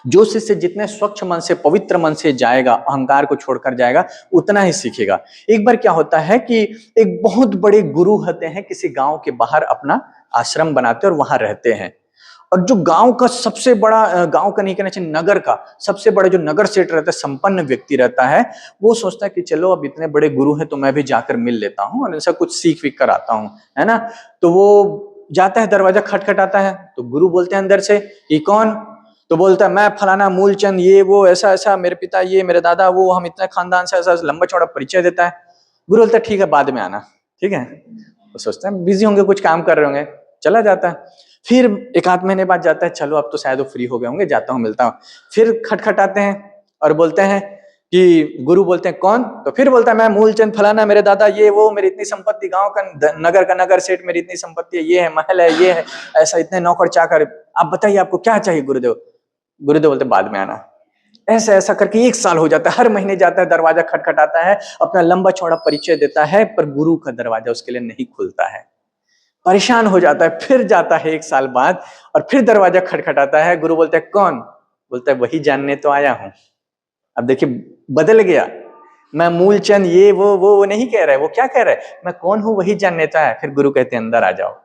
जो शिष्य जितने स्वच्छ मन से, पवित्र मन से जाएगा, अहंकार को छोड़कर जाएगा, उतना ही सीखेगा। एक बार क्या होता है कि एक बहुत बड़े गुरु होते हैं, किसी गांव के बाहर अपना आश्रम बनाते हैं और वहां रहते हैं। और जो गांव का सबसे बड़ा, गांव का नहीं कहना चाहिए, नगर का सबसे बड़ा जो नगर सेठ रहता है, संपन्न व्यक्ति रहता है, वो सोचता है कि चलो अब इतने बड़े गुरु हैं तो मैं भी जाकर मिल लेता हूँ और इनसे कुछ सीख विक कर आता हूँ, है ना। तो वो जाता है, दरवाजा खटखटाता है, तो गुरु बोलते हैं अंदर से, ये कौन? तो बोलता है मैं फलाना मूलचंद, ये वो, ऐसा ऐसा, मेरे पिता ये, मेरे दादा वो, हम इतने खानदान से, ऐसा लंबा चौड़ा परिचय देता है। गुरु बोलता है ठीक है बाद में आना। ठीक है, वो सोचते हैं बिजी होंगे, कुछ काम कर रहे होंगे, चला जाता है। फिर एक आध महीने बाद जाता है, चलो अब तो शायद वो फ्री हो गए होंगे, जाता हूँ मिलता हूँ। फिर खटखटाते हैं और बोलते हैं कि गुरु बोलते हैं कौन? तो फिर बोलता है मैं मूलचंद फलाना, मेरे दादा ये वो, मेरी इतनी संपत्ति, गांव का नगर सेठ, मेरी इतनी संपत्ति है, ये है महल है, ये है ऐसा, इतने नौकर चाकर, आप बताइए आपको क्या चाहिए गुरुदेव। गुरुदेव बोलते बाद में आना। ऐसा ऐसा करके 1 साल हो जाता है, हर महीने जाता है, दरवाजा खटखटाता है, अपना लंबा चौड़ा परिचय देता है, पर गुरु का दरवाजा उसके लिए नहीं खुलता है। परेशान हो जाता है, फिर जाता है 1 साल बाद और फिर दरवाजा खटखटाता है। गुरु बोलते हैं कौन? बोलता है वही जानने तो आया हूं। अब देखिए बदल गया, मैं मूलचंद ये वो नहीं कह रहा है, वो क्या कह रहा है? मैं कौन हूं वही जानने तो आया। फिर गुरु कहते हैं अंदर आ जाओ।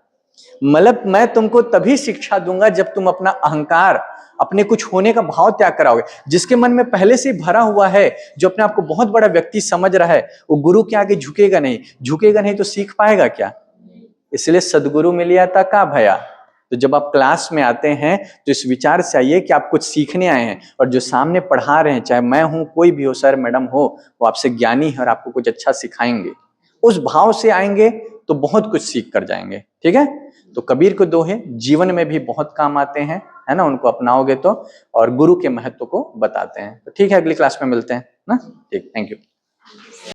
मतलब मैं तुमको तभी शिक्षा दूंगा जब तुम अपना अहंकार, अपने कुछ होने का भाव त्याग कराओगे। जिसके मन में पहले से भरा हुआ है, जो अपने आप को बहुत बड़ा व्यक्ति समझ रहा है, वो गुरु के आगे झुकेगा नहीं तो सीख पाएगा क्या। इसलिए सदगुरु मिलिया था का भया। तो जब आप क्लास में आते हैं तो इस विचार से आइए कि आप कुछ सीखने आए हैं, और जो सामने पढ़ा रहे हैं, चाहे मैं हूं, कोई भी हो, सर मैडम हो, वो आपसे ज्ञानी है और आपको कुछ अच्छा सिखाएंगे। उस भाव से आएंगे तो बहुत कुछ सीख कर जाएंगे। ठीक है, तो कबीर के दोहे जीवन में भी बहुत काम आते हैं, है ना, उनको अपनाओगे तो, और गुरु के महत्व को बताते हैं। तो ठीक है, अगली क्लास में मिलते हैं ना। ठीक, थैंक यू।